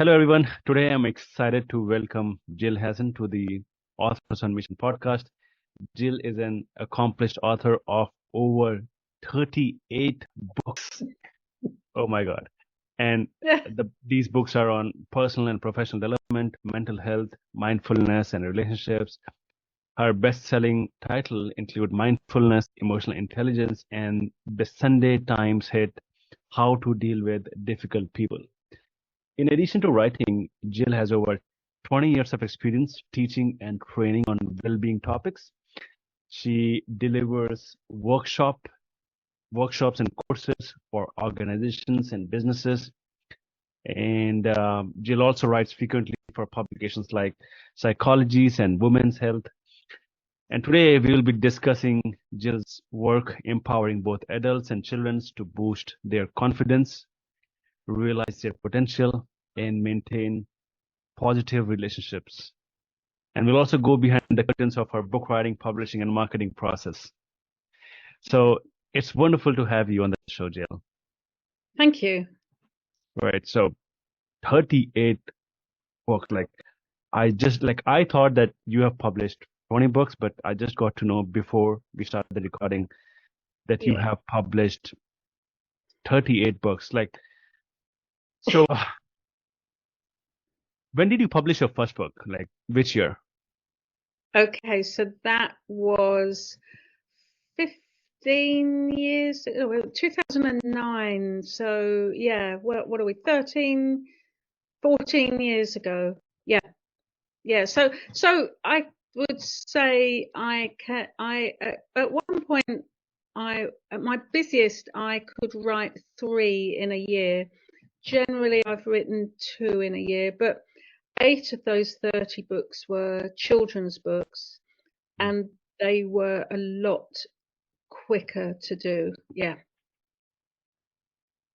Hello, everyone. Today I'm excited to welcome Gill Hasson to the Authors on Mission podcast. Gill is an accomplished author of over 38 books. Oh my God. And these books are on personal and professional development, mental health, mindfulness, and relationships. Her best-selling title include Mindfulness, Emotional Intelligence, and the Sunday Times hit How to Deal with Difficult People. In addition to writing, Jill has over 20 years of experience teaching and training on well-being topics. She delivers workshops and courses for organizations and businesses. And Jill also writes frequently for publications like Psychologies and Women's Health. And today we will be discussing Jill's work empowering both adults and children to boost their confidence, realize their potential, and maintain positive relationships. And we'll also go behind the curtains of our book writing, publishing, and marketing process. So it's wonderful to have you on the show, Jill. Thank you. Right. So 38 books. I thought that you have published 20 books, but I just got to know before we started the recording that you have published 38 books. So when did you publish your first book? Like which year? Okay, so that was 15 years, 2009. So yeah, what are we, 13, 14 years ago? Yeah. So I would say at one point at my busiest I could write 3 in a year. Generally, I've written 2 in a year, but 8 of those 30 books were children's books, and they were a lot quicker to do. Yeah.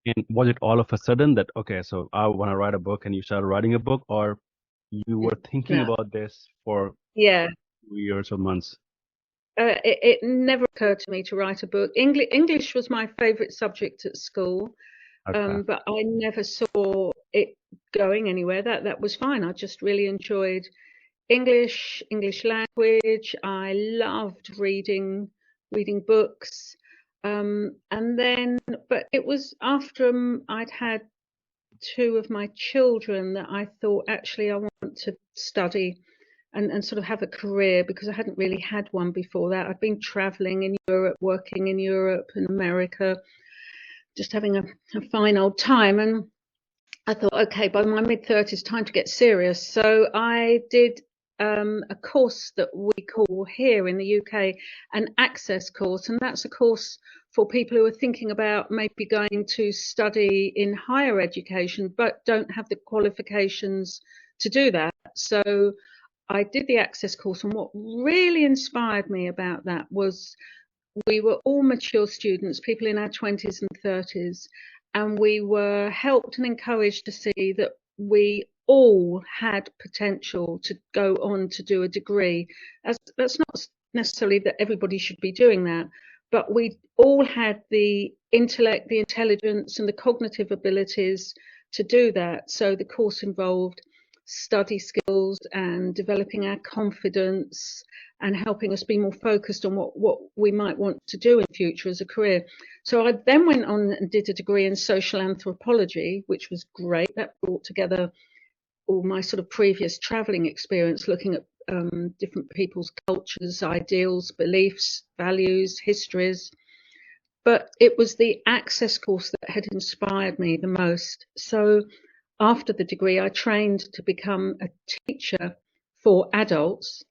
And was it all of a sudden that, okay, so I want to write a book and you started writing a book, or you were thinking No. about this for Yeah. years or months? It never occurred to me to write a book. English was my favorite subject at school, Okay. but I never saw it going anywhere. That was fine. I just really enjoyed English language. I loved reading books. And then, but it was after I'd had 2 of my children that I thought, actually, I want to study and sort of have a career, because I hadn't really had one before that. I'd been traveling in Europe, working in Europe and America, just having a fine old time. And I thought, okay, by my mid-30s, time to get serious. So I did a course that we call here in the UK an access course, and that's a course for people who are thinking about maybe going to study in higher education but don't have the qualifications to do that. So I did the access course, and what really inspired me about that was we were all mature students, people in our 20s and 30s, and we were helped and encouraged to see that we all had potential to go on to do a degree. That's not necessarily that everybody should be doing that, but we all had the intellect, the intelligence, and the cognitive abilities to do that. So the course involved study skills and developing our confidence and helping us be more focused on what we might want to do in future as a career. So I then went on and did a degree in social anthropology, which was great. That brought together all my sort of previous traveling experience, looking at different people's cultures, ideals, beliefs, values, histories. But it was the access course that had inspired me the most. So after the degree, I trained to become a teacher for adults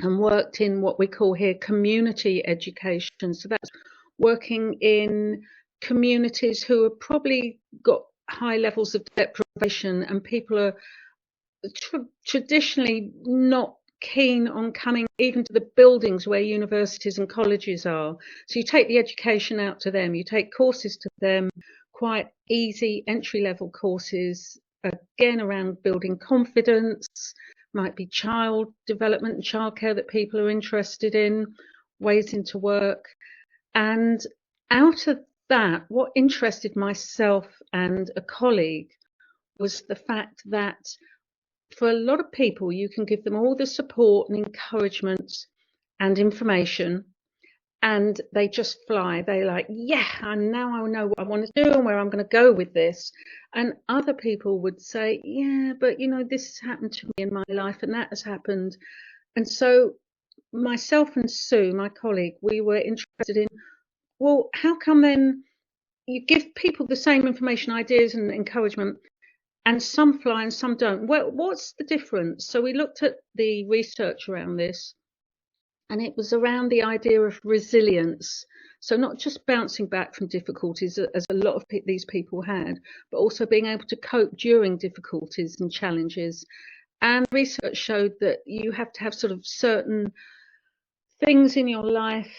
and worked in what we call here community education. So that's working in communities who have probably got high levels of deprivation, and people are traditionally not keen on coming even to the buildings where universities and colleges are. So you take the education out to them, you take courses to them, quite easy entry level courses, again around building confidence, might be child development and childcare that people are interested in, ways into work. And out of that, what interested myself and a colleague was the fact that for a lot of people, you can give them all the support and encouragement and information, and they just fly. They're like, yeah, and now I know what I want to do and where I'm going to go with this. And other people would say, yeah, but this has happened to me in my life and that has happened. And so myself and Sue, my colleague, we were interested in, well, how come then you give people the same information, ideas and encouragement, and some fly and some don't? Well, what's the difference? So we looked at the research around this, and it was around the idea of resilience. So not just bouncing back from difficulties, as a lot of these people had, but also being able to cope during difficulties and challenges. And research showed that you have to have sort of certain things in your life,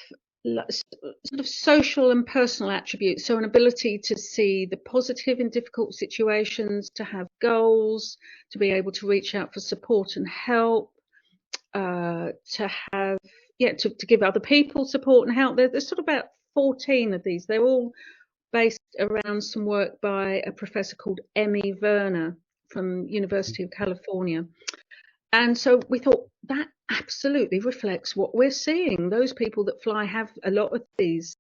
sort of social and personal attributes. So an ability to see the positive in difficult situations, to have goals, to be able to reach out for support and help, to have, to give other people support and help. There's sort of about 14 of these. They're all based around some work by a professor called Emmy Werner from University of California. And so we thought that absolutely reflects what we're seeing. Those people that fly have a lot of these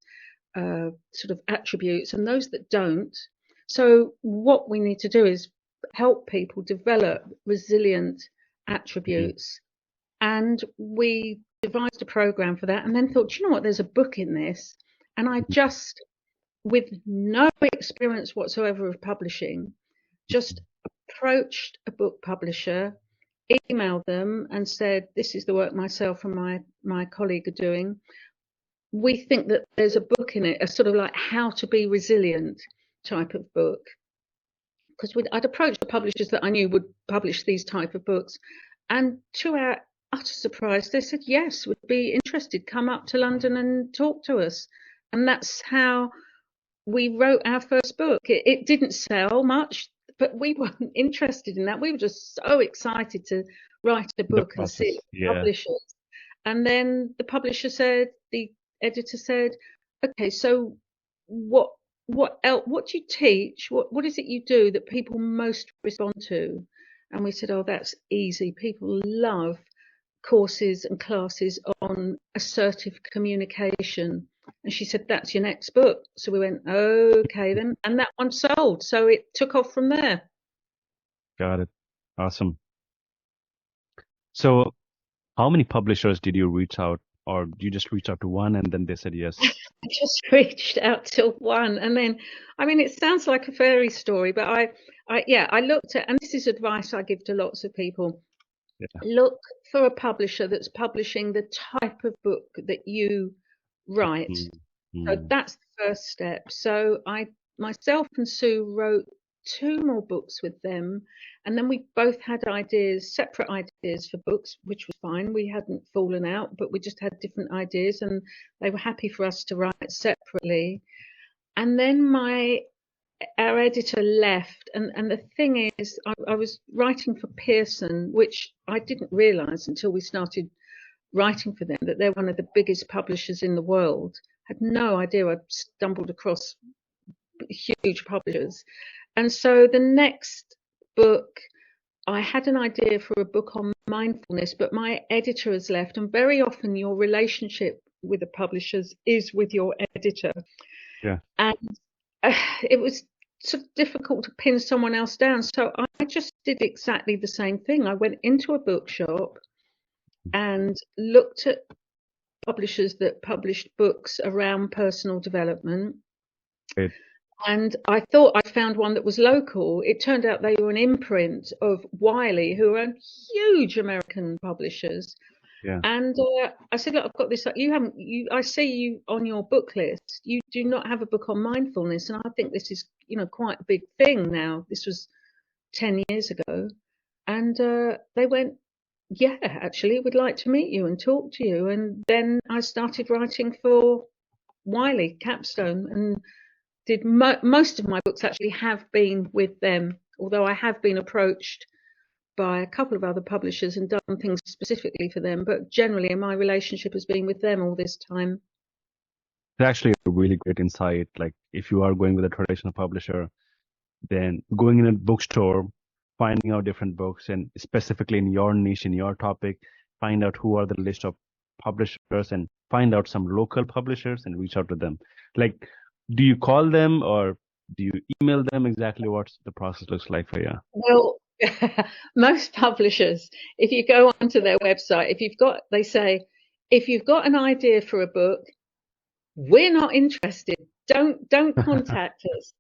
sort of attributes, and those that don't. So what we need to do is help people develop resilient attributes. And we devised a program for that, and then thought, you know what, there's a book in this. And I just, with no experience whatsoever of publishing, just approached a book publisher, emailed them and said, this is the work myself and my colleague are doing. We think that there's a book in it, a sort of like how to be resilient type of book. Because I'd approached the publishers that I knew would publish these type of books. And to our utter surprise, they said, yes, would be interested, come up to London and talk to us. And that's how we wrote our first book. It didn't sell much, but we weren't interested in that. We were just so excited to write a book and see publishers. And then the publisher said, the editor said, okay, so what else, what do you teach? What is it you do that people most respond to? And we said, oh, that's easy. People love courses and classes on assertive communication. And she said, that's your next book. So we went, okay then. And that one sold. So it took off from there. Got it. Awesome. So how many publishers did you reach out, or you just reach out to one and then they said yes? I just reached out to one. And then, I mean, it sounds like a fairy story, but I looked at, and this is advice I give to lots of people. Yeah. Look for a publisher that's publishing the type of book that you write. So that's the first step. So myself and Sue wrote 2 more books with them, and then we both had separate ideas for books, which was fine. We hadn't fallen out, but we just had different ideas, and they were happy for us to write separately. And then our editor left, and the thing is, I was writing for Pearson, which I didn't realize until we started writing for them, that they're one of the biggest publishers in the world. Had no idea I'd stumbled across huge publishers. And so the next book, I had an idea for a book on mindfulness, but my editor has left, and very often your relationship with the publishers is with your editor. Yeah. And it was sort of difficult to pin someone else down. So I just did exactly the same thing. I went into a bookshop and looked at publishers that published books around personal development. Right. And I thought I found one that was local. It turned out they were an imprint of Wiley, who are huge American publishers. Yeah. And I said, look, I've got this. I see you on your book list. You do not have a book on mindfulness, and I think this is, quite a big thing now. This was 10 years ago, and they went, yeah, actually, we'd like to meet you and talk to you. And then I started writing for Wiley Capstone, and did most of my books actually have been with them, although I have been approached by a couple of other publishers and done things specifically for them, but generally my relationship has been with them all this time. It's actually a really great insight. Like if you are going with a traditional publisher, then going in a bookstore, finding out different books, and specifically in your niche, in your topic, find out who are the list of publishers and find out some local publishers and reach out to them. Like, do you call them or do you email them? Exactly what's the process looks like for you? Well, most publishers, if you go onto their website, they say, if you've got an idea for a book, we're not interested. Don't contact us.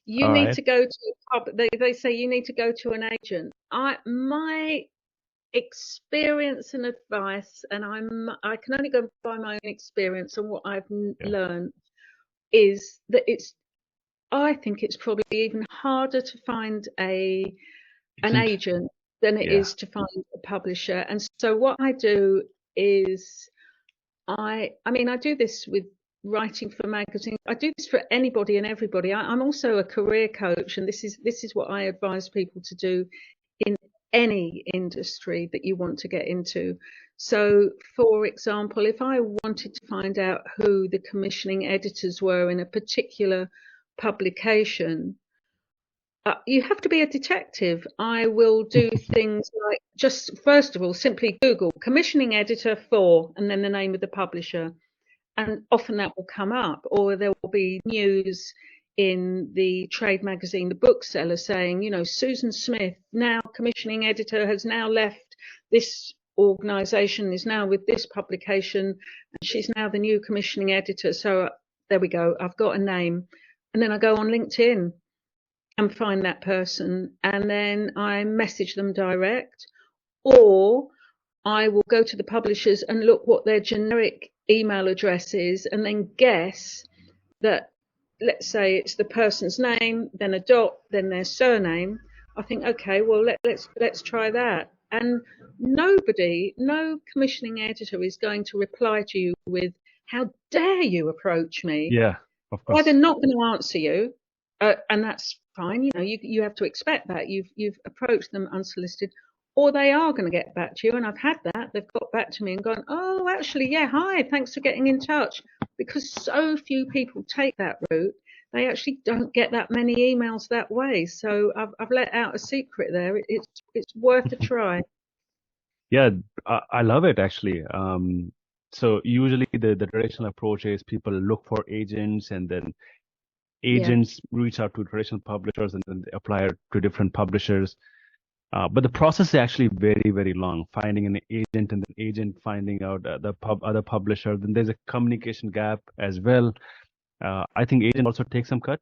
You All need right. to go to they say you need to go to an agent. My experience and advice, and I can only go by my own experience and what I've Yeah. learned, is that I think it's probably even harder to find an Agent. agent than it Yeah. is to find a publisher. And so what I do is I mean, I do this with writing for magazines. I do this for anybody and everybody. I'm also a career coach, and this is what I advise people to do in any industry that you want to get into. So, for example, if I wanted to find out who the commissioning editors were in a particular publication, you have to be a detective. I will do things like, just first of all, simply Google commissioning editor for, and then the name of the publisher. And often that will come up, or there will be news in the trade magazine, The Bookseller, saying, Susan Smith, now commissioning editor, has now left this organization, is now with this publication, and she's now the new commissioning editor. So there we go. I've got a name. And then I go on LinkedIn and find that person, and then I message them direct, or I will go to the publishers and look what their generic email address is, and then guess that, let's say it's the person's name, then a dot, then their surname. I think, okay, well let's try that. And no commissioning editor is going to reply to you with, "How dare you approach me?" Yeah. Of Or they're course. not going to answer you, and that's fine. You have to expect that you've approached them unsolicited, or they are going to get back to you. And I've had that. They've got back to me and gone, "Oh, actually, yeah, hi, thanks for getting in touch." Because so few people take that route, they actually don't get that many emails that way. So I've let out a secret there. It's worth a try. Yeah, I love it actually. So usually the traditional approach is people look for agents and then Yeah. agents reach out to traditional publishers and then they apply to different publishers. But the process is actually very, very long. Finding an agent and the agent finding out other publisher. Then there's a communication gap as well. I think agent also takes some cut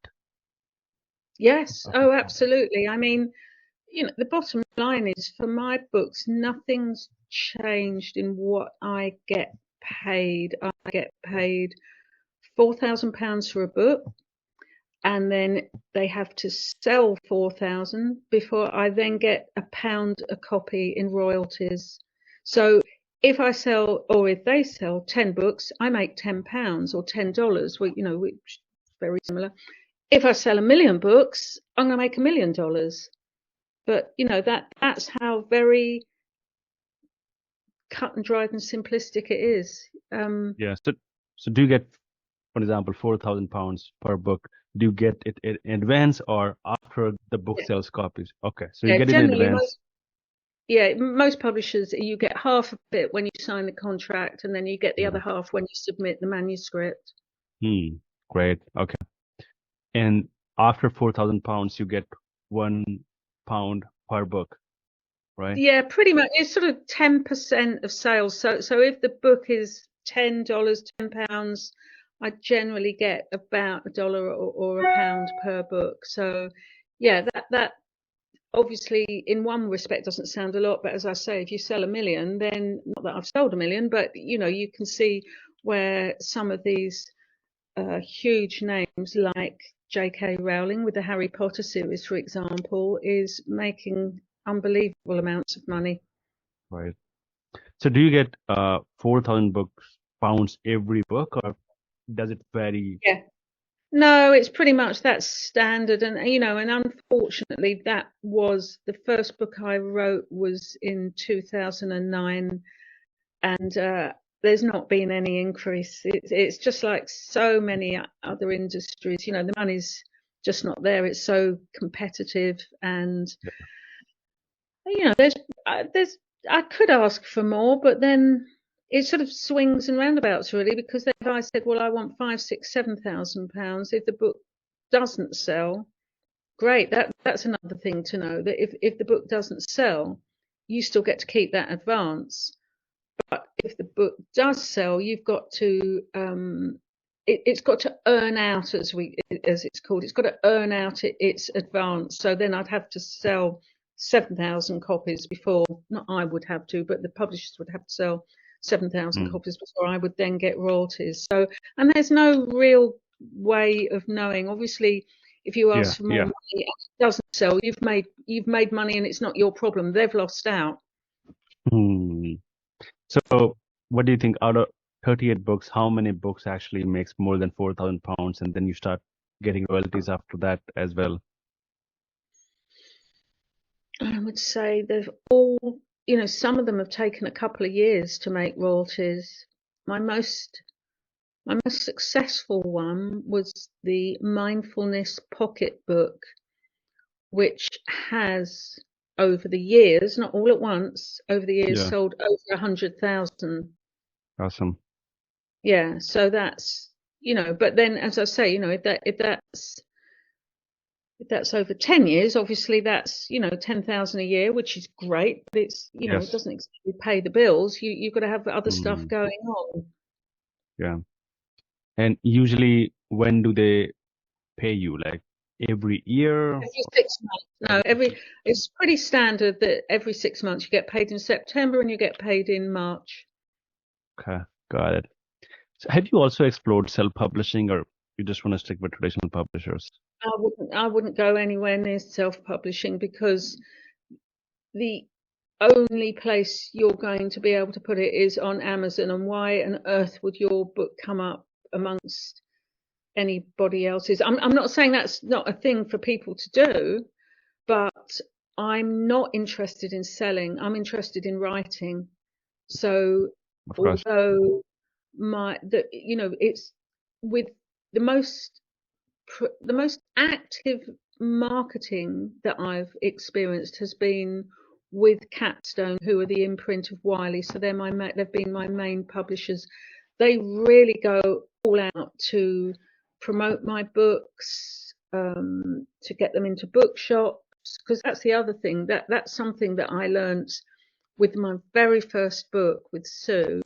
Yes. of the Oh, profit. absolutely. I mean, the bottom line is for my books, nothing's changed in what I get paid. I get paid £4,000 for a book, and then they have to sell 4,000 before I then get a pound a copy in royalties. So if they sell 10 books, I make £10 or $10, which is very similar. If I sell a million books, I'm going to make $1 million. But that's how very cut and dried and simplistic it is. Yeah. So do you get, for example, £4,000 per book? Do you get it in advance or after the book Yeah, sells copies? Okay, so you yeah. get it in Generally, advance. most publishers, you get half of it when you sign the contract, and then you get the Yeah. other half when you submit the manuscript. Hmm. Great. Okay. And after £4,000, you get £1 per book, right? Yeah, pretty much. It's sort of 10% of sales. So if the book is $10, £10, I generally get about $1 or a pound per book. So yeah, that obviously in one respect doesn't sound a lot, but as I say, if you sell a million, then not that I've sold a million, but you can see where some of these huge names like J.K. Rowling with the Harry Potter series, for example, is making unbelievable amounts of money. Right. So do you get 4,000 books pounds every book, or does it vary? Yeah. No, it's pretty much that's standard, and unfortunately, that was the first book I wrote was in 2009, and there's not been any increase. It's just like so many other industries. The money's just not there. It's so competitive, and Yeah. there's I could ask for more, but then it sort of swings and roundabouts really, because then if I said, well, I want 5, 6, 7,000 pounds, if the book doesn't sell, great. That's another thing to know, that if the book doesn't sell, you still get to keep that advance. But if the book does sell, you've got to it's got to earn out, as it's called. It's got to earn out its advance. So then I'd have to sell 7,000 copies before, not I would have to, but the publishers would have to sell 7,000 Mm. copies before I would then get royalties. So, and there's no real way of knowing. Obviously, if you Yeah. ask for more Yeah. money and it doesn't sell, you've made money and it's not your problem. They've lost out. Hmm. So, what do you think out of 38 books, how many books actually makes more than 4,000 pounds, and then you start getting royalties after that as well? I would say they've all, some of them have taken a couple of years to make royalties. My most my most successful one was the Mindfulness Pocket Book, which has over the years, not all at once, over the years Yeah. sold over 100,000. Awesome. Yeah, so that's, but then as I say, if that's over 10 years, obviously that's, 10,000 a year, which is great, but it Yes. doesn't exactly pay the bills. You've got to have other stuff Mm. going on. Yeah. And usually, when do they pay you? Like every year? Every 6 months. No, Every 6 months? it's pretty standard that every 6 months you get paid in September and you get paid in March. Okay, got it. So have you also explored self-publishing, or you just want to stick with traditional publishers? I wouldn't go anywhere near self-publishing, because the only place you're going to be able to put it is on Amazon, and why on earth would your book come up amongst anybody else's? I'm not saying that's not a thing for people to do, but I'm not interested in selling. I'm interested in writing. So Of course. although it's with the most the most active marketing that I've experienced has been with Capstone, who are the imprint of Wiley. So they've been my main publishers. They really go all out to promote my books, to get them into bookshops, because that's the other thing, that's something that I learnt with my very first book with Sue,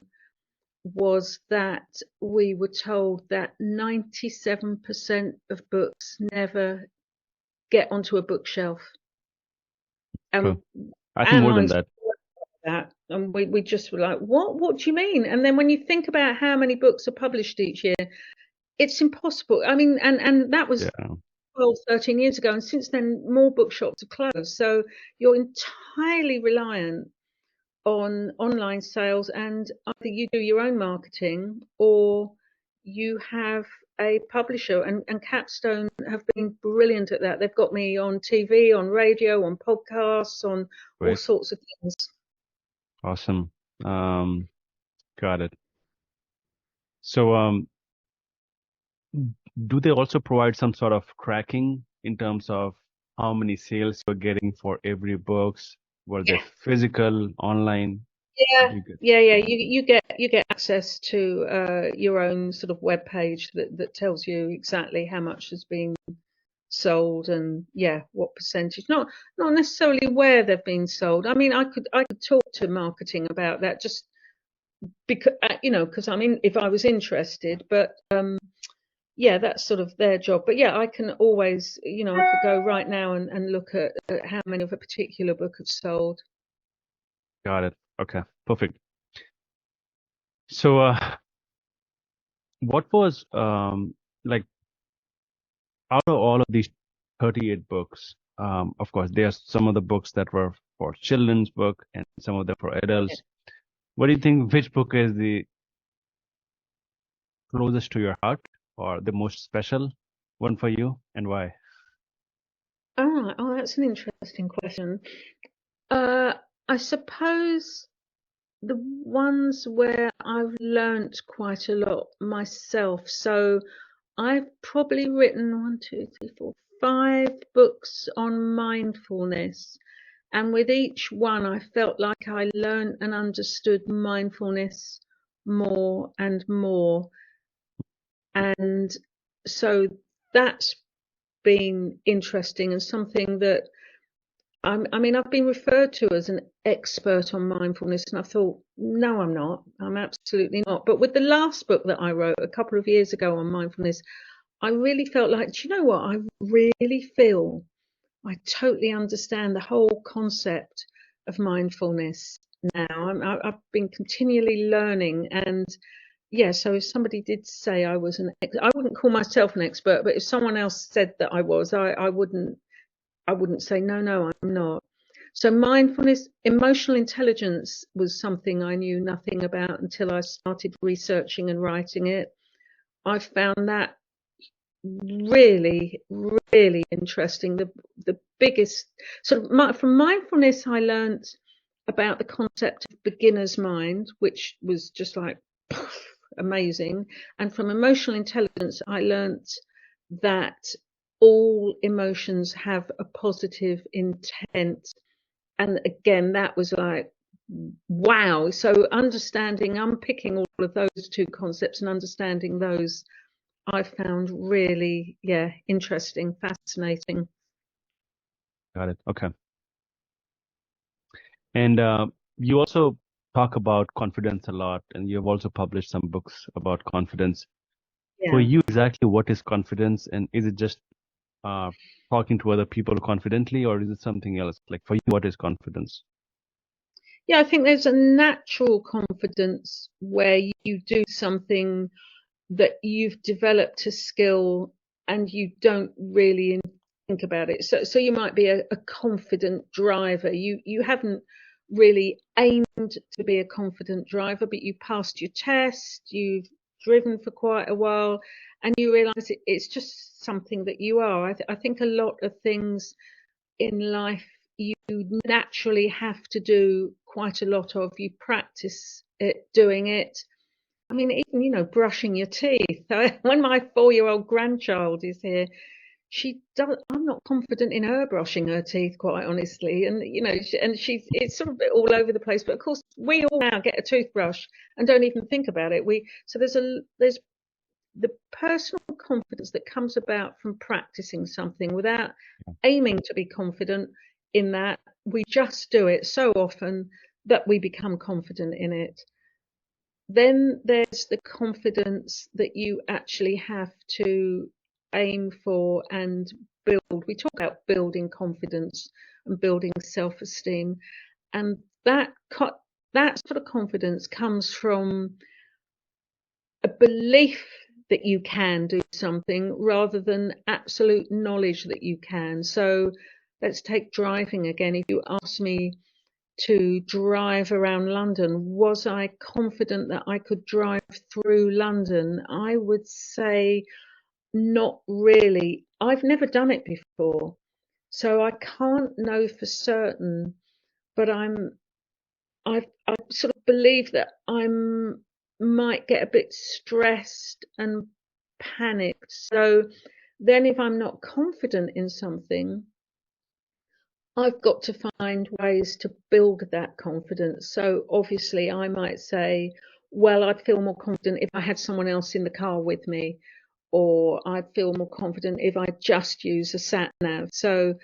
was that we were told that 97% of books never get onto a bookshelf. True. And I think our more than minds that. were that, and we just were like, what do you mean? And then when you think about how many books are published each year, it's impossible. I mean, and that was Yeah. 12, 13 years ago, and since then more bookshops have closed. So you're entirely reliant on online sales, and either you do your own marketing or you have a publisher, and Capstone have been brilliant at that. They've got me on TV, on radio, on podcasts, on all Great. sorts of things. Awesome. Um, got it. So, do they also provide some sort of tracking in terms of how many sales you're getting for every books? Were they Yeah, physical, online? yeah, Do you get? yeah. You get access to your own sort of web page that tells you exactly how much has been sold, and yeah, what percentage. Not necessarily where they've been sold. I mean, I could talk to marketing about that, just because because I mean, if I was interested, but yeah, that's sort of their job. But yeah, I can always, I could go right now and look at how many of a particular book have sold. Got it. Okay, perfect. So, what was like out of all of these 38 books? Of course, there's some of the books that were for children's book and some of them for Yeah. adults. What do you think? Which book is the closest to your heart or the most special one for you, and why? Oh, that's an interesting question. Uh, I suppose the ones where I've learnt quite a lot myself. So I've probably written one, two, three, four, 5 books on mindfulness. And with each one, I felt like I learned and understood mindfulness more and more. And so that's been interesting and something that I mean, I've been referred to as an expert on mindfulness, and I thought, no, I'm not. I'm absolutely not. But with the last book that I wrote a couple of years ago on mindfulness, I really felt like, do you know what? I really feel I totally understand the whole concept of mindfulness now. I've been continually learning, and yeah. So if somebody did say I was I wouldn't call myself an expert, but if someone else said that I was, I wouldn't say no, no, I'm not. So mindfulness, emotional intelligence was something I knew nothing about until I started researching and writing it. I found that really, really interesting. The biggest sort of from mindfulness, I learned about the concept of beginner's mind, which was just like amazing. And from emotional intelligence, I learned that all emotions have a positive intent. And again, that was like, wow. So understanding, unpicking all of those two concepts and understanding those, I found really, yeah, interesting, fascinating. Got it. Okay. And you also talk about confidence a lot, and you've also published some books about confidence. For Yeah. you, exactly what is confidence, and is it just uh, talking to other people confidently, or is it something else? Like for you, what is confidence? Yeah, I think there's a natural confidence where you do something that you've developed a skill and you don't really think about it. So you might be a confident driver. You haven't really aimed to be a confident driver, but you passed your test, you've driven for quite a while, and you realize it's just something that you are. I think a lot of things in life you naturally have to do quite a lot of. You practice it, doing it. I mean, even, brushing your teeth. When my 4-year-old grandchild is here, she does. I'm not confident in her brushing her teeth, quite honestly. And it's sort of all over the place. But of course, we all now get a toothbrush and don't even think about it. So there's the personal confidence that comes about from practicing something without aiming to be confident in that. We just do it so often that we become confident in it. Then there's the confidence that you actually have to aim for and build. We talk about building confidence and building self-esteem, and that sort of confidence comes from a belief that you can do something rather than absolute knowledge that you can. So let's take driving again. If you ask me to drive around London, was I confident that I could drive through London? I would say not really. I've never done it before, so I can't know for certain, but I sort of believe that I'm might get a bit stressed and panicked. So then if I'm not confident in something, I've got to find ways to build that confidence. So obviously I might say, well, I'd feel more confident if I had someone else in the car with me, or I'd feel more confident if I just use a sat nav. So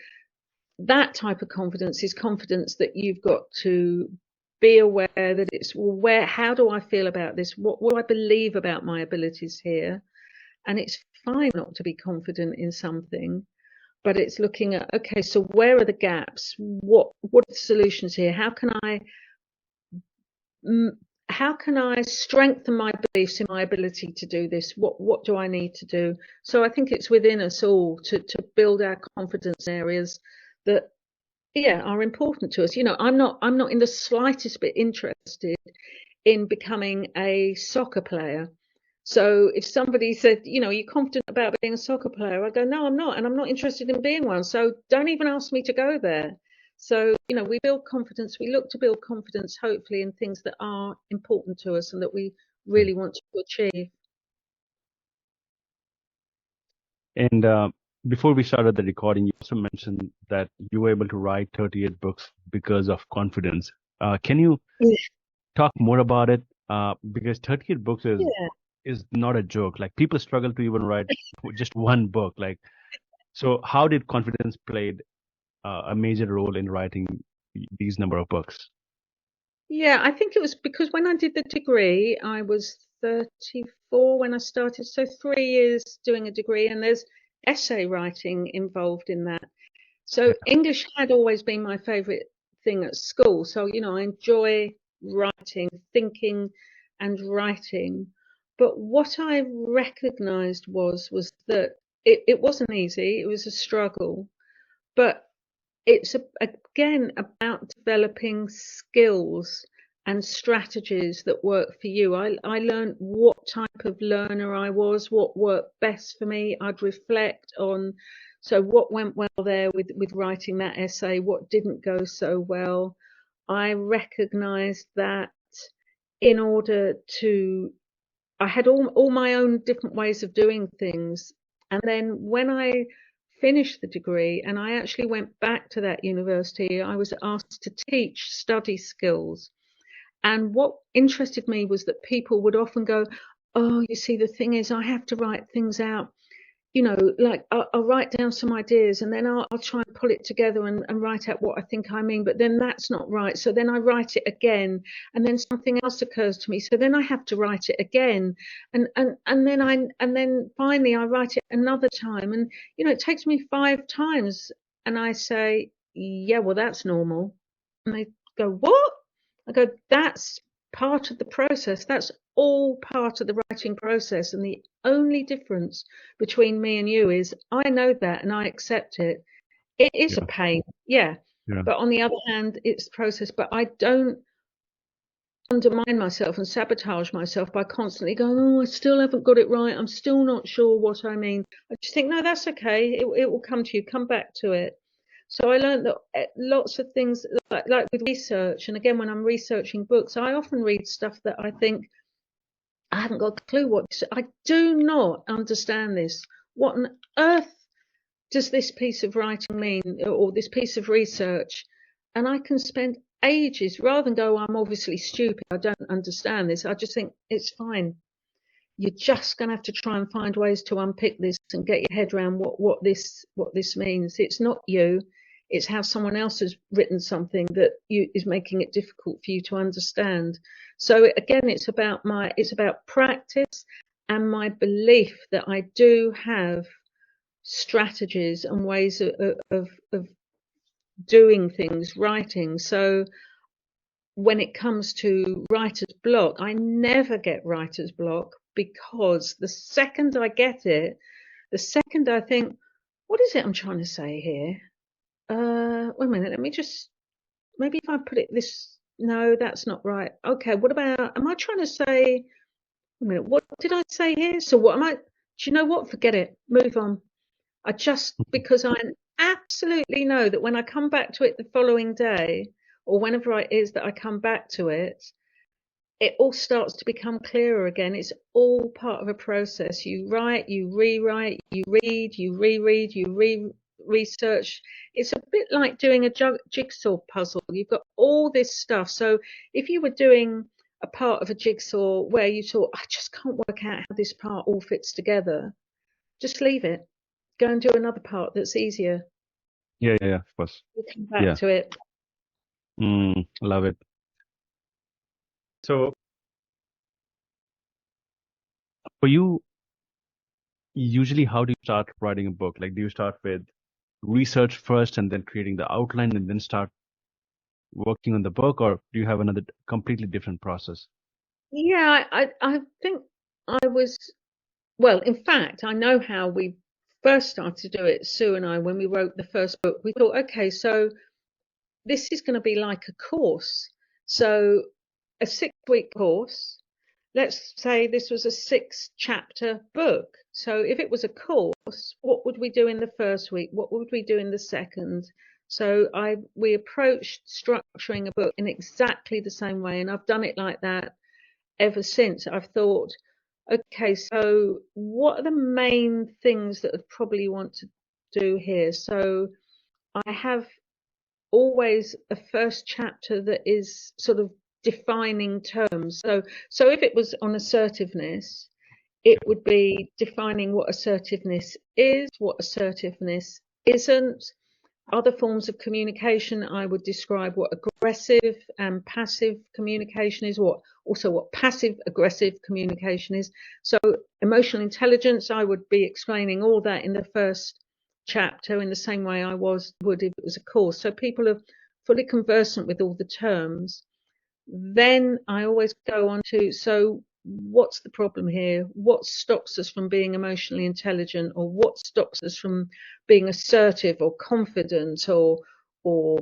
that type of confidence is confidence that you've got to be aware that it's, well, how do I feel about this? What do I believe about my abilities here? And it's fine not to be confident in something, but it's looking at, okay, so where are the gaps? What are the solutions here? How can I strengthen my beliefs in my ability to do this? What do I need to do? So I think it's within us all to build our confidence areas that, yeah, are important to us. I'm not in the slightest bit interested in becoming a soccer player. So if somebody said, are you confident about being a soccer player? I go, no, I'm not, and I'm not interested in being one. So don't even ask me to go there. So, we build confidence. We look to build confidence, hopefully, in things that are important to us and that we Yeah. really want to achieve. And before we started the recording, you also mentioned that you were able to write 38 books because of confidence. Can you Yeah. talk more about it? Because 38 books Yeah. is not a joke. Like people struggle to even write just one book. Like, so how did confidence played a major role in writing these number of books? Yeah, I think it was because when I did the degree, I was 34 when I started. So 3 years doing a degree, and there's essay writing involved in that. So Yeah. English had always been my favorite thing at school. So, I enjoy writing, thinking and writing. But what I recognized was that it wasn't easy. It was a struggle. But it's again about developing skills and strategies that work for you. I learned what type of learner I was, what worked best for me. I'd reflect on, so what went well there with writing that essay, what didn't go so well. I recognized that in order to, I had all my own different ways of doing things. And then when I finished the degree and I actually went back to that university, I was asked to teach study skills. And what interested me was that people would often go, "Oh, you see, the thing is, I have to write things out, like I'll write down some ideas and then I'll try and pull it together and write out what I think I mean, but then that's not right. So then I write it again and then something else occurs to me. So then I have to write it again. And then finally I write it another time. And, it takes me 5 times. And I say, yeah, well, that's normal. And they go, what? I go, that's part of the process. That's all part of the writing process. And the only difference between me and you is I know that and I accept it. It is a Yeah. pain, yeah. Yeah. But on the other hand, it's the process. But I don't undermine myself and sabotage myself by constantly going, oh, I still haven't got it right. I'm still not sure what I mean. I just think, no, that's okay. It will come to you. Come back to it. So I learned that lots of things, like with research, and again, when I'm researching books, I often read stuff that I think I haven't got a clue what this, I do not understand this. What on earth does this piece of writing mean, or this piece of research? And I can spend ages rather than go, I'm obviously stupid, I don't understand this. I just think it's fine. You're just going to have to try and find ways to unpick this and get your head around what this means. It's not you. It's how someone else has written something that is making it difficult for you to understand. So again, it's about practice and my belief that I do have strategies and ways of doing things, writing. So when it comes to writer's block, I never get writer's block because the second I get it, the second I think, what is it I'm trying to say here? Wait a minute, let me just, maybe if I put it this, no, that's not right. Okay, what about, am I trying to say, wait a minute, what did I say here? So what am I, do you know what? Forget it, move on. I just, because I absolutely know that when I come back to it the following day, or whenever it is that I come back to it all starts to become clearer again. It's all part of a process. You write, you rewrite, you read, you reread, you research. It's a bit like doing a jigsaw puzzle. You've got all this stuff. So if you were doing a part of a jigsaw where you thought, I just can't work out how this part all fits together, just leave it. Go and do another part that's easier. Yeah. Yeah. Yeah, of course. You come back Yeah. to it. Love it. So for you, usually, how do you start writing a book? Like, do you start with research first and then creating the outline and then start working on the book, or do you have another completely different process? Yeah, I think I was, well, in fact, I know how we first started to do it, Sue and I, when we wrote the first book. We thought, okay, so this is going to be like a course. So a 6-week course. Let's say this was a 6-chapter book. So if it was a course, what would we do in the first week? What would we do in the second? So we approached structuring a book in exactly the same way, and I've done it like that ever since. I've thought, okay, so what are the main things that I'd probably want to do here. So I have always a first chapter that is sort of defining terms. So if it was on assertiveness, it would be defining what assertiveness is, what assertiveness isn't. Other forms of communication, I would describe what aggressive and passive communication is, what passive aggressive communication is. So emotional intelligence, I would be explaining all that in the first chapter in the same way I would if it was a course. So people are fully conversant with all the terms. Then I always go on to, so what's the problem here? What stops us from being emotionally intelligent, or what stops us from being assertive or confident or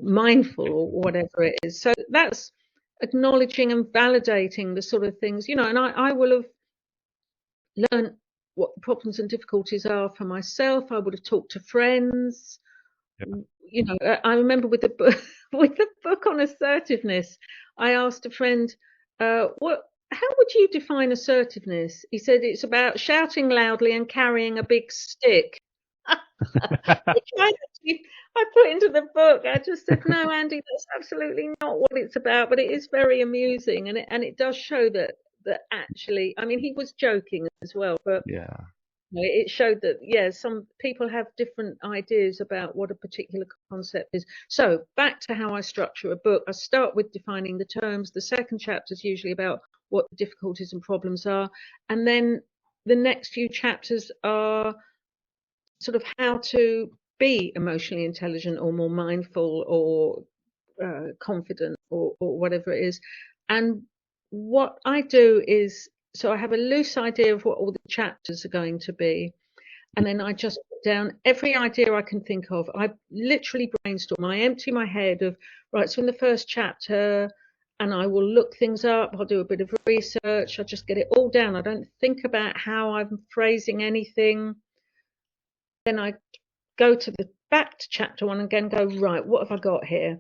mindful or whatever it is? So that's acknowledging and validating the sort of things, and I will have learned what the problems and difficulties are for myself. I would have talked to friends. I remember with the book, with the book on assertiveness, I asked a friend, how would you define assertiveness? He said it's about shouting loudly and carrying a big stick. Which I put into the book. I just said, no, Andy, that's absolutely not what it's about. But it is very amusing, and it does show that actually, I mean, he was joking as well, but Yeah. it showed that, yeah, some people have different ideas about what a particular concept is. So back to how I structure a book. I start with defining the terms. The second chapter is usually about what the difficulties and problems are. And then the next few chapters are sort of how to be emotionally intelligent or more mindful or confident or whatever it is. And what I do is, so I have a loose idea of what all the chapters are going to be. And then I just put down every idea I can think of. I literally brainstorm. I empty my head of, right, so in the first chapter, and I will look things up. I'll do a bit of research. I just get it all down. I don't think about how I'm phrasing anything. Then I go to the back to chapter one and again go, right, what have I got here?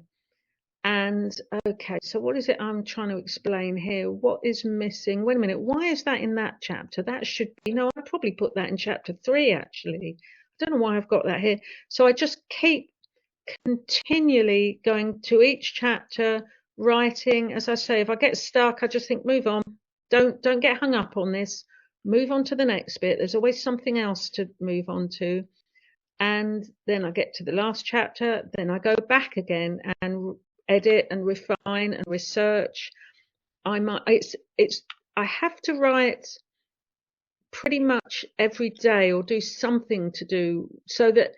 And okay, so what is it I'm trying to explain here? What is missing? Wait a minute, why is that in that chapter? That should be, I'd probably put that in chapter 3 actually. I don't know why I've got that here. So I just keep continually going to each chapter, writing. As I say, if I get stuck, I just think, move on. Don't get hung up on this. Move on to the next bit. There's always something else to move on to. And then I get to the last chapter, then I go back again and edit and refine and research. I have to write pretty much every day or do something to do so that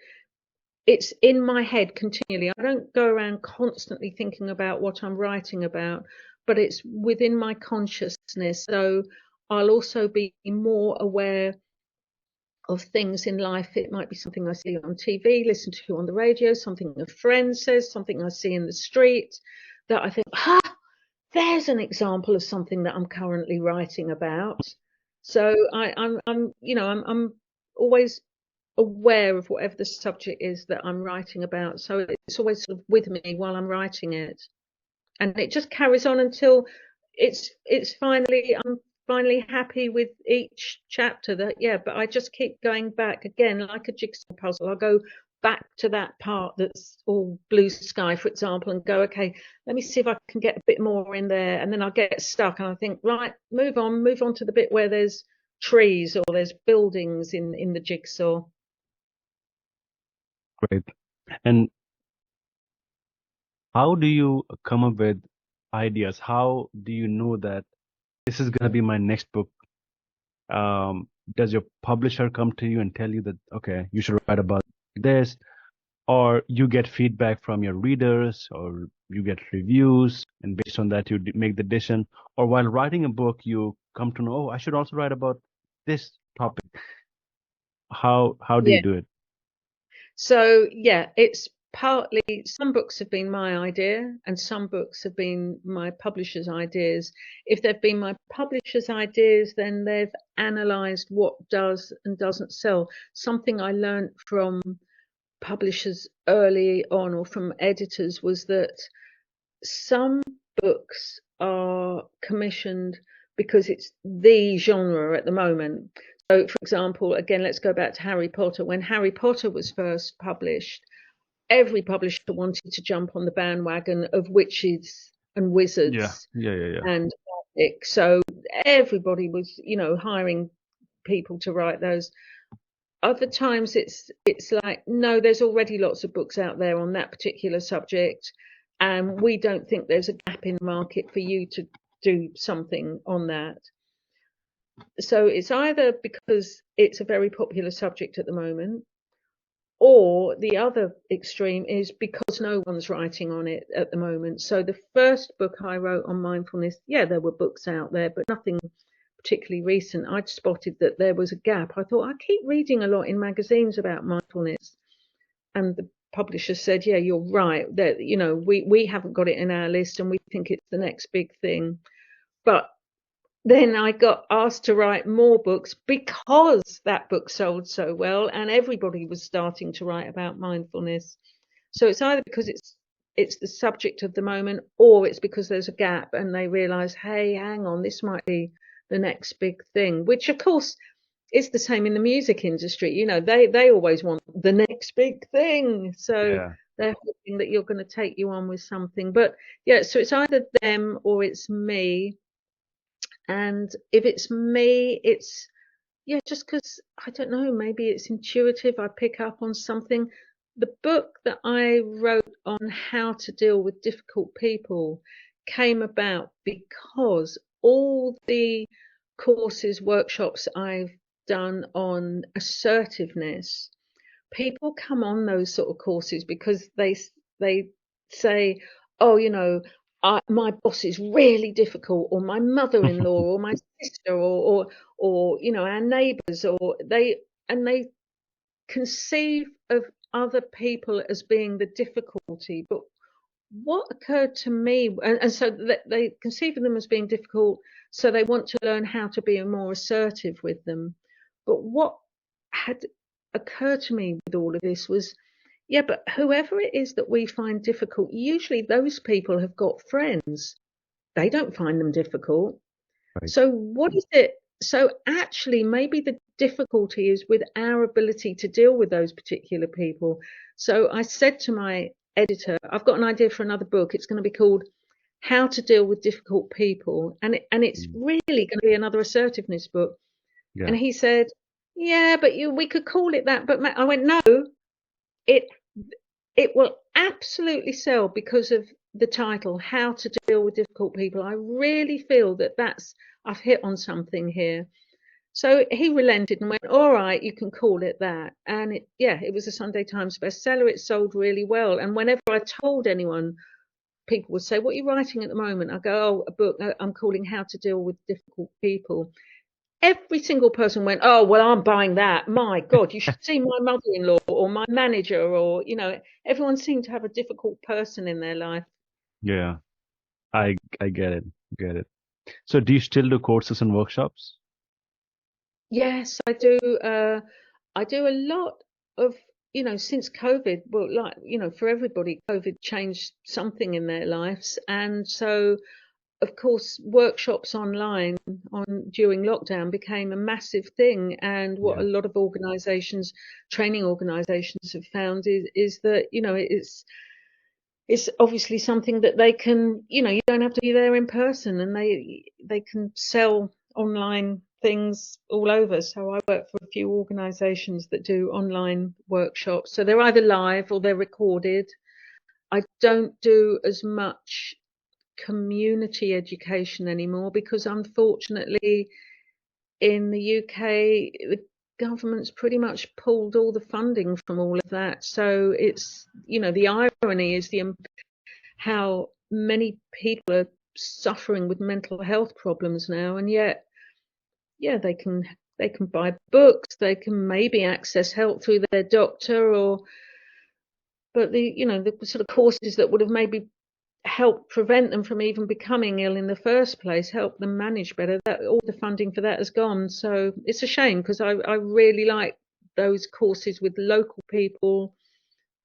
it's in my head continually. I don't go around constantly thinking about what I'm writing about, but it's within my consciousness. So I'll also be more aware of things in life. It might be something I see on TV, listen to on the radio, something a friend says, something I see in the street that I think, there's an example of something that I'm currently writing about. So I'm always aware of whatever the subject is that I'm writing about. So it's always sort of with me while I'm writing it, and it just carries on until I'm finally happy with each chapter. But I just keep going back again like a jigsaw puzzle. I'll go back to that part that's all blue sky, for example, and go, okay, let me see if I can get a bit more in there, and then I'll get stuck and I think, right, move on to the bit where there's trees or there's buildings in the jigsaw. Great. And how do you come up with ideas? How do you know that this is going to be my next book? Does your publisher come to you and tell you that, okay, you should write about this? Or you get feedback from your readers, or you get reviews, and based on that, you make the decision? Or while writing a book, you come to know, oh, I should also write about this topic. How do you Yeah. do it? So yeah, it's partly, some books have been my idea and some books have been my publisher's ideas. If they've been my publisher's ideas, then they've analysed what does and doesn't sell. Something I learned from publishers early on, or from editors, was that some books are commissioned because it's the genre at the moment. So, for example, again, let's go back to Harry Potter. When Harry Potter was first published, every publisher wanted to jump on the bandwagon of witches and Yeah, wizards yeah, yeah, yeah. and magic. So everybody was, hiring people to write those. Other times it's like, no, there's already lots of books out there on that particular subject, and we don't think there's a gap in the market for you to do something on that. So it's either because it's a very popular subject at the moment, or the other extreme is because no one's writing on it at the moment. So the first book I wrote on mindfulness, yeah, there were books out there, but nothing particularly recent. I'd spotted that there was a gap. I thought, I keep reading a lot in magazines about mindfulness, and the publisher said, yeah, you're right, that we haven't got it in our list, and we think it's the next big thing. But then I got asked to write more books because that book sold so well, and everybody was starting to write about mindfulness. So it's either because it's the subject of the moment, or it's because there's a gap and they realize, hey, hang on, this might be the next big thing, which of course is the same in the music industry. They always want the next big thing. So Yeah. they're hoping that you're going to take you on with something. But yeah, so it's either them or it's me. And if it's me, it's, yeah, just because, I don't know, maybe it's intuitive. I pick up on something. The book that I wrote on how to deal with difficult people came about because all the courses, workshops I've done on assertiveness, people come on those sort of courses because they say, oh, my boss is really difficult, or my mother-in-law, or my sister, or our neighbours, or they conceive of other people as being the difficulty. But what occurred to me, and so they conceive of them as being difficult, so they want to learn how to be more assertive with them. But what had occurred to me with all of this was, yeah, but whoever it is that we find difficult, usually those people have got friends. They don't find them difficult. Right. So what is it? So actually, maybe the difficulty is with our ability to deal with those particular people. So I said to my editor, I've got an idea for another book. It's going to be called How to Deal with Difficult People, and it's Mm. really going to be another assertiveness book. Yeah. And he said, yeah, but we could call it that. But I went, no, it it will absolutely sell because of the title, How to Deal with Difficult People. I really feel that I've hit on something here. So he relented and went, all right, you can call it that. And it was a Sunday Times bestseller. It sold really well. And whenever I told anyone, people would say, what are you writing at the moment? I go, oh, a book I'm calling How to Deal with Difficult People. Every single person went, oh, well, I'm buying that. My God, you should see my mother-in-law or my manager, or, everyone seemed to have a difficult person in their life. Yeah. I get it. Get it. So do you still do courses and workshops? Yes, I do. I do a lot of, since COVID, well, like, for everybody, COVID changed something in their lives. And so, of course, workshops online during lockdown became a massive thing. And what a Yeah. lot of organizations, training organizations have found is that, it's obviously something that they can, you don't have to be there in person, and they can sell online things all over. So I work for a few organizations that do online workshops. So they're either live or they're recorded. I don't do as much community education anymore because unfortunately in the UK the government's pretty much pulled all the funding from all of that. So it's, the irony is how many people are suffering with mental health problems now, and yet, yeah, they can buy books, they can maybe access help through their doctor, but the sort of courses that would have maybe helped prevent them from even becoming ill in the first place, help them manage better, that all the funding for that has gone. So it's a shame because I really like those courses with local people,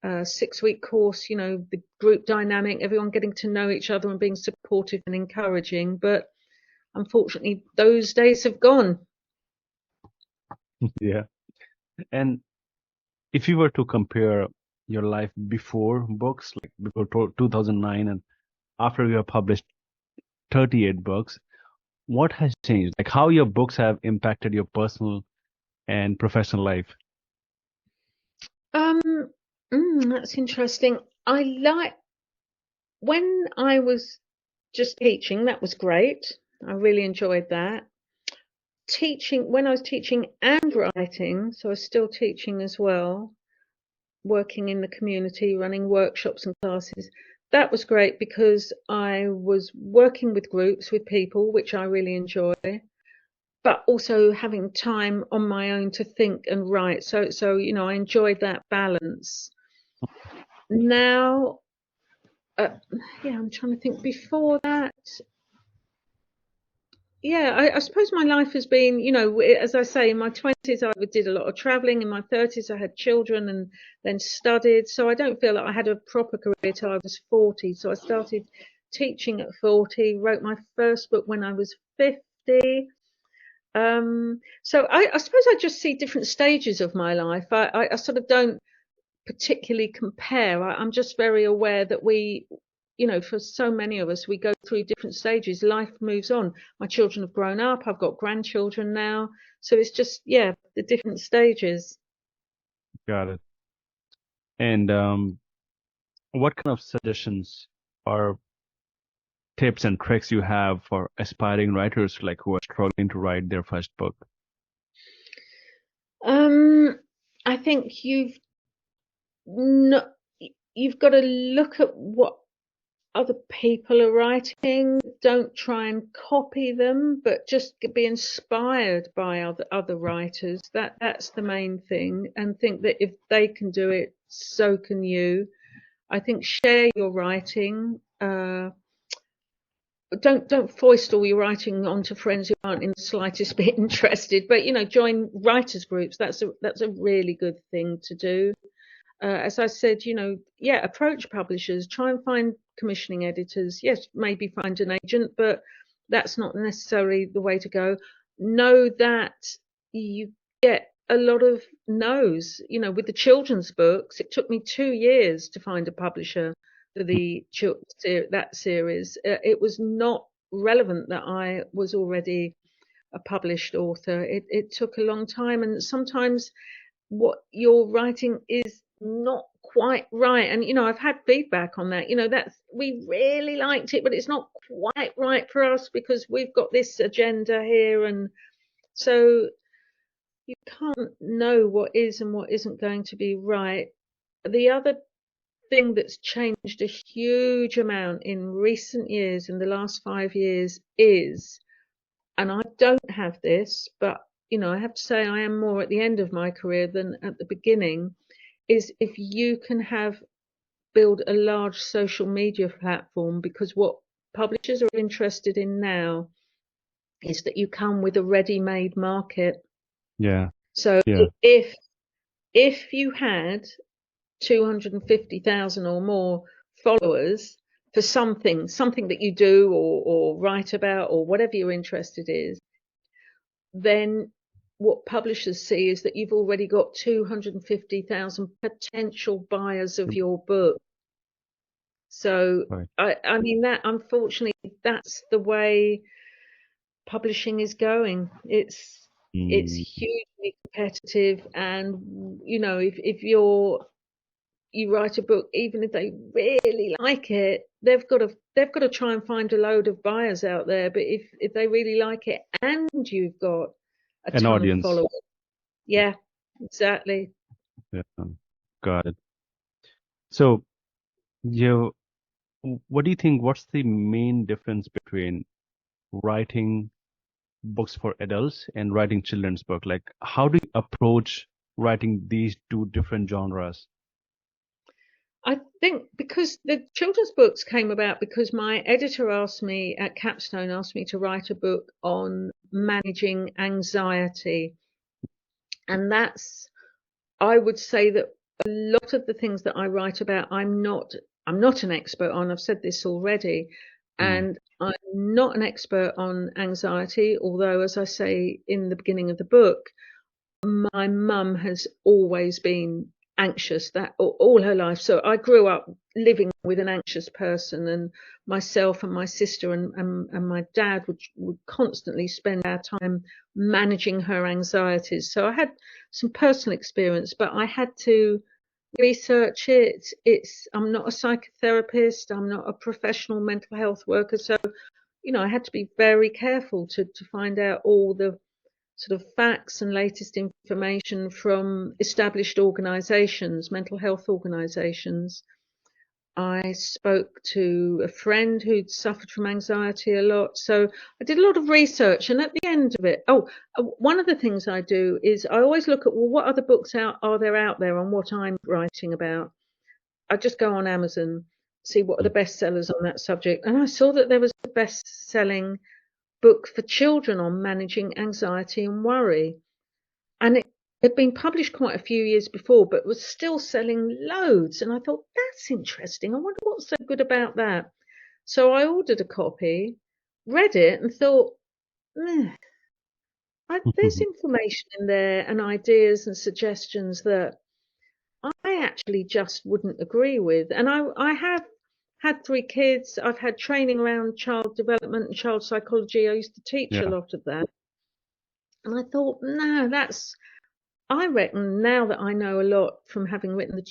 6-week course, the group dynamic, everyone getting to know each other and being supportive and encouraging. But unfortunately, those days have gone. Yeah. And if you were to compare your life before books, like before 2009 and after you have published 38 books, what has changed? Like how your books have impacted your personal and professional life? Um, that's interesting. I like when I was just teaching, that was great. I really enjoyed that. Teaching, when I was teaching and writing, so I was still teaching as well, working in the community, running workshops and classes. That was great because I was working with groups, with people, which I really enjoy, but also having time on my own to think and write. So I enjoyed that balance. Now, uh, yeah, I'm trying to think. Before that, yeah, I suppose my life has been, as I say, in my 20s, I did a lot of traveling. In my 30s, I had children and then studied. So I don't feel that I had a proper career till I was 40. So I started teaching at 40, wrote my first book when I was 50. So I suppose I just see different stages of my life. I sort of don't particularly compare. I'm just very aware that for so many of us, we go through different stages. Life moves on. My children have grown up. I've got grandchildren now. So it's just, yeah, the different stages. Got it. And what kind of suggestions or tips and tricks you have for aspiring writers like who are struggling to write their first book? Um, I think no, you've got to look at what other people are writing. Don't try and copy them, but just be inspired by other writers. That's the main thing, and think that if they can do it, so can you. I think share your writing. Don't foist all your writing onto friends who aren't in the slightest bit interested. But join writers groups. That's a really good thing to do. As I said, yeah, approach publishers, try and find commissioning editors. Yes, maybe find an agent, but that's not necessarily the way to go. Know that you get a lot of no's. With the children's books, it took me 2 years to find a publisher for that series. It was not relevant that I was already a published author. It took a long time, and sometimes what you're writing is not quite right. And I've had feedback on that. That's we really liked it, but it's not quite right for us because we've got this agenda here, and so you can't know what is and what isn't going to be right. The other thing that's changed a huge amount in recent years, in the last 5 years, is, and I don't have this, but I have to say I am more at the end of my career than at the beginning, is if you can build a large social media platform, because what publishers are interested in now is that you come with a ready-made market. Yeah, So yeah. if you had 250,000 or more followers for something that you do or write about or whatever your interested is, then what publishers see is that you've already got 250,000 potential buyers of your book. So Right. I mean that unfortunately that's the way publishing is going. It's Mm. hugely competitive, and if you write a book, even if they really like it, they've got to try and find a load of buyers out there. But if they really like it and you've got a An ton of audience. followers, yeah, exactly. Yeah. Got it. So, you, what do you think? What's the main difference between writing books for adults and writing children's book? Like, how do you approach writing these two different genres? I think because the children's books came about because my editor asked me at Capstone asked me to write a book on managing anxiety, and I would say that a lot of the things that I write about I'm not an expert on. I've said this already, Mm. and I'm not an expert on anxiety, although as I say in the beginning of the book, my mum has always been anxious that all her life. So I grew up living with an anxious person, and myself and my sister and my dad would constantly spend our time managing her anxieties. So I had some personal experience, but I had to research it. I'm not a psychotherapist, I'm not a professional mental health worker, so I had to be very careful to find out all the sort of facts and latest information from established organisations, mental health organisations. I spoke to a friend who'd suffered from anxiety a lot. So I did a lot of research. And at the end of it, one of the things I do is I always look at, well, what other books are there out there on what I'm writing about? I just go on Amazon, see what are the bestsellers on that subject. And I saw that there was a best selling book for children on managing anxiety and worry. And it had been published quite a few years before, but was still selling loads. And I thought, that's interesting. I wonder what's so good about that. So I ordered a copy, read it, and thought, there's information in there and ideas and suggestions that I actually just wouldn't agree with. And I have had 3 kids. I've had training around child development and child psychology. I used to teach a Yeah. lot of that. And I thought, no, I reckon now that I know a lot from having written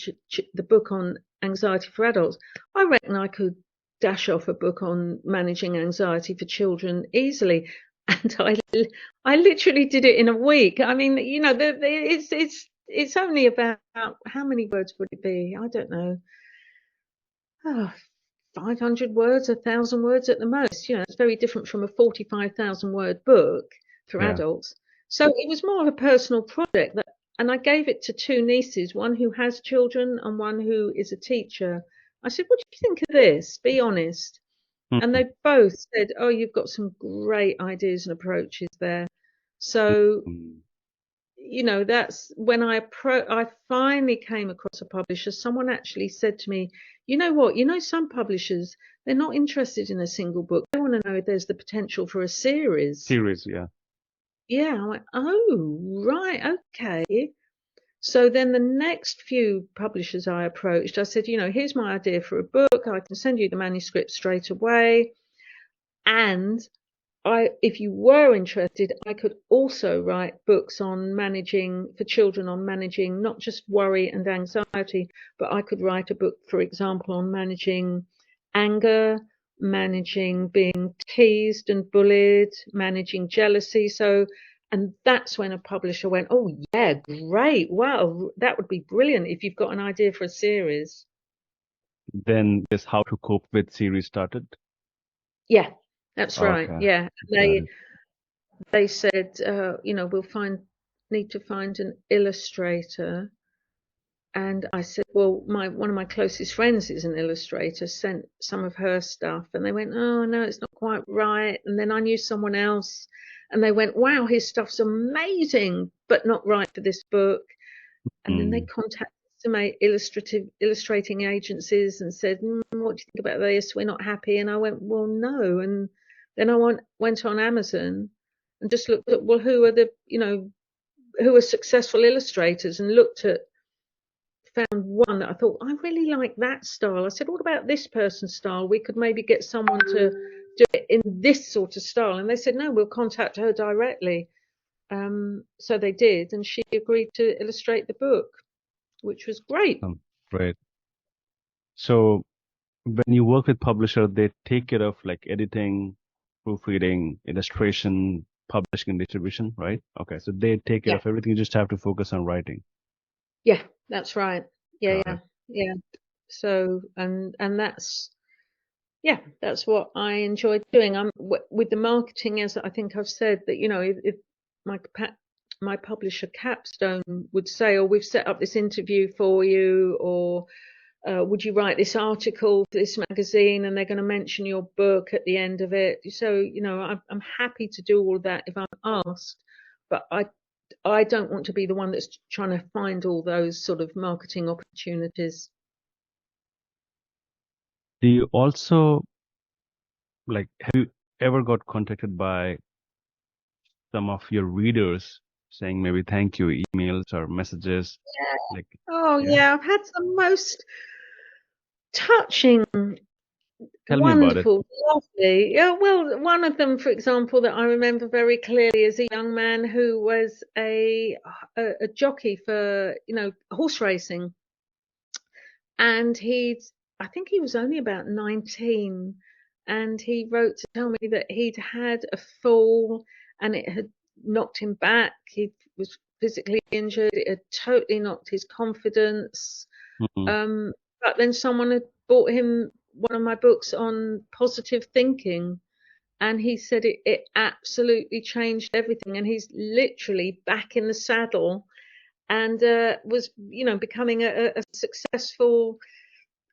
the book on anxiety for adults, I reckon I could dash off a book on managing anxiety for children easily. And I literally did it in a week. I mean, it's only about, how many words would it be? I don't know. Oh, 500 words, 1,000 words at the most. It's very different from a 45,000 word book for Yeah. adults. So it was more of a personal project and I gave it to 2 nieces, one who has children and one who is a teacher. I said, what do you think of this? Be honest. And Mhm. they both said, oh, you've got some great ideas and approaches there. So Mhm. that's when I finally came across a publisher. Someone actually said to me, you know what, some publishers, they're not interested in a single book. They want to know if there's the potential for a series. Series, yeah. Yeah, I went, oh, right, okay. So then the next few publishers I approached, I said, here's my idea for a book. I can send you the manuscript straight away. And if you were interested, I could also write books on managing for children, on managing not just worry and anxiety, but I could write a book, for example, on managing anger, managing being teased and bullied, managing jealousy. And that's when a publisher went, oh, yeah, great. Wow, that would be brilliant if you've got an idea for a series. Then this How to Cope with series started. Yeah, that's right. Okay, Yeah. got They it. they said, we'll need to find an illustrator. And I said, well, one of my closest friends is an illustrator, sent some of her stuff. And they went, oh, no, it's not quite right. And then I knew someone else. And they went, wow, his stuff's amazing, but not right for this book. And then they Mm. contacted some illustrating agencies and said, what do you think about this? We're not happy. And I went, well, no. And then I went on Amazon and just looked at, well, who are successful illustrators, and found one that I thought, I really like that style. I said, what about this person's style? We could maybe get someone to do it in this sort of style. And they said, no, we'll contact her directly. So they did, and she agreed to illustrate the book, which was great. Great. So when you work with publisher, they take care of like editing, proofreading, illustration, publishing and distribution, right? Okay, so they take care Yeah, of everything. You just have to focus on writing. yeah, that's right. Yeah, Got yeah, it. yeah. So and that's what I enjoyed doing. With the marketing, as I think I've said, that if my my publisher Capstone would say, "Oh, we've set up this interview for you," or "Would you write this article for this magazine?" and they're going to mention your book at the end of it. So I'm happy to do all of that if I'm asked, but I don't want to be the one that's trying to find all those sort of marketing opportunities. Do you also like have you ever got contacted by some of your readers saying maybe thank you emails or messages? Like, Oh yeah, yeah, I've had some most touching, tell me about it. wonderful, lovely. Yeah, well, one of them, for example, that I remember very clearly is a young man who was a jockey for, horse racing, and I think he was only about 19, and he wrote to tell me that he'd had a fall and it had knocked him back. He was physically injured. It had totally knocked his confidence. Mhm. Um, but then someone had bought him one of my books on positive thinking, and he said it absolutely changed everything. And he's literally back in the saddle and was, becoming a successful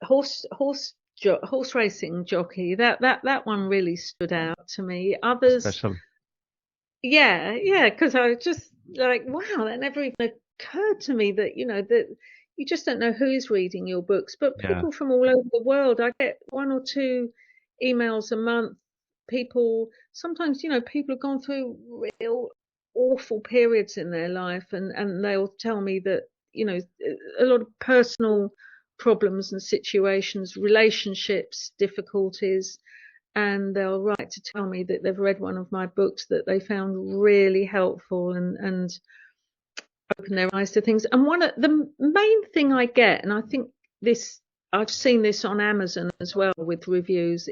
horse racing jockey. That one really stood out to me. Others, Special. yeah, because I was just like, wow, that never even occurred to me that, that you just don't know who's reading your books, but Yeah. people from all over the world. I get one or two emails a month. People, sometimes, people have gone through real awful periods in their life, and they'll tell me that, a lot of personal problems and situations, relationships, difficulties, and they'll write to tell me that they've read one of my books that they found really helpful and opened their eyes to things. And one of the main thing I get, and I think this, I've seen this on Amazon as well with reviews,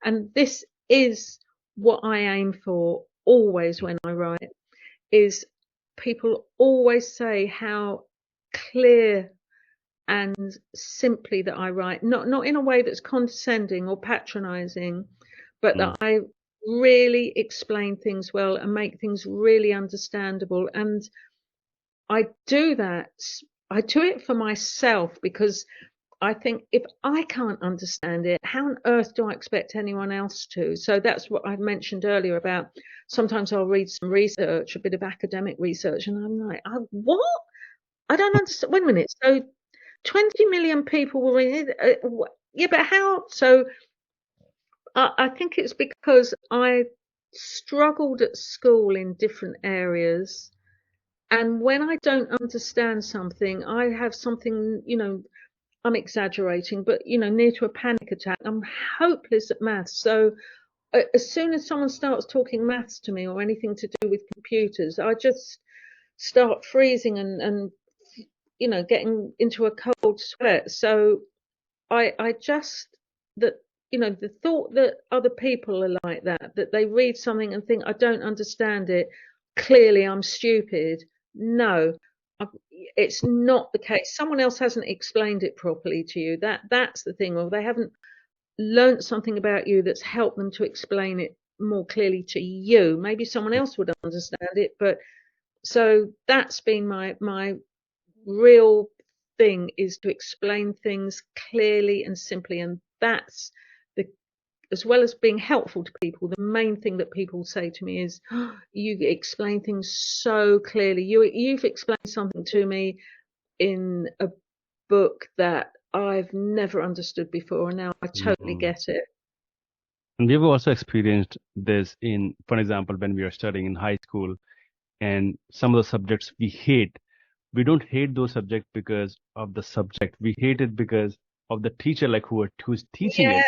and this is what I aim for always when I write, is people always say how clear and simply that I write, not in a way that's condescending or patronizing, but Mm. that I really explain things well and make things really understandable. And I do that. I do it for myself because I think if I can't understand it, how on earth do I expect anyone else to? So that's what I mentioned earlier about sometimes I'll read some research, a bit of academic research, and I'm like, oh, what? I don't understand. Wait a minute. So 20 million people were in it. Yeah, but how? So I think it's because I struggled at school in different areas. And when I don't understand something, I have something, I'm exaggerating, but, near to a panic attack. I'm hopeless at maths. So as soon as someone starts talking maths to me or anything to do with computers, I just start freezing and getting into a cold sweat. So I just that the thought that other people are like that they read something and think I don't understand it, clearly I'm stupid. No, it's not the case. Someone else hasn't explained it properly to you. That's the thing, or they haven't learnt something about you that's helped them to explain it more clearly to you. Maybe someone else would understand it, but so that's been my real thing, is to explain things clearly and simply, and that's the, as well as being helpful to people, the main thing that people say to me is, oh, you explain things so clearly. You've explained something to me in a book that I've never understood before, and now I totally Mm. get it. And we've also experienced this in, for example, when we are studying in high school and some of the subjects we hate. We don't hate those subjects because of the subject. We hate it because of the teacher, like who's teaching it, Yeah,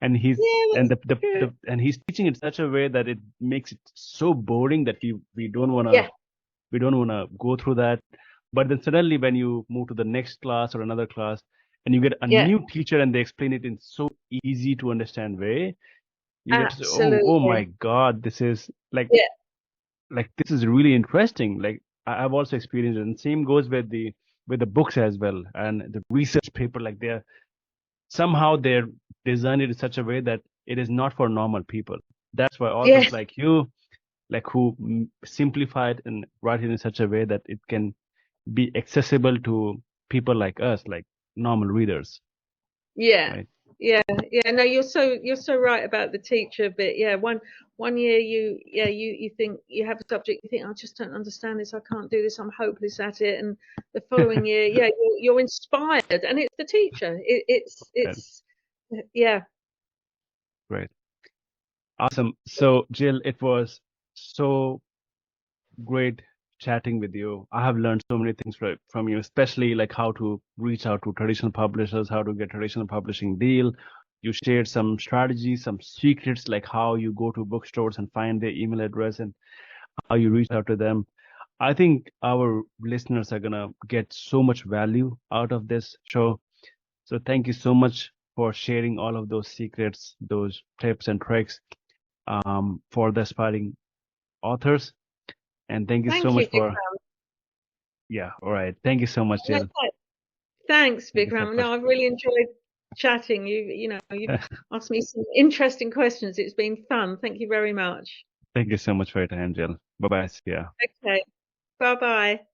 and he's yeah, and that's the true. and he's teaching it such a way that it makes it so boring that we don't wanna Yeah, go through that. But then suddenly, when you move to the next class or another class, and you get a yeah, new teacher and they explain it in so easy to understand way, you get to say, oh my absolutely. God, this is Yeah, like this is really interesting. Like I've also experienced it, and same goes with the books as well, and the research paper. Like they're designed it in such a way that it is not for normal people. That's why yeah, authors like you, like who simplify it and write it in such a way that it can be accessible to people like us, like normal readers, yeah, right? yeah. No, you're so right about the teacher bit. Yeah, one year you think you have a subject, you think I just don't understand this, I can't do this, I'm hopeless at it, and the following year, yeah, you're inspired, and it's the teacher. Right. It's yeah, Right. Awesome. So, Jill, it was so great chatting with you. I have learned so many things from you, especially like how to reach out to traditional publishers, how to get traditional publishing deal. You shared some strategies, some secrets, like how you go to bookstores and find their email address and how you reach out to them. I think our listeners are gonna get so much value out of this show. So thank you so much for sharing all of those secrets, those tips and tricks for the aspiring authors. And thank you so Thank you, much for, Vikram. yeah, all right. Thank you so much, No, Jill. thanks, Thank you so Vikram. much. No, I've really enjoyed chatting. You've asked me some interesting questions. It's been fun. Thank you very much. Thank you so much for your time, Jill. Bye bye. See ya. Okay, bye bye.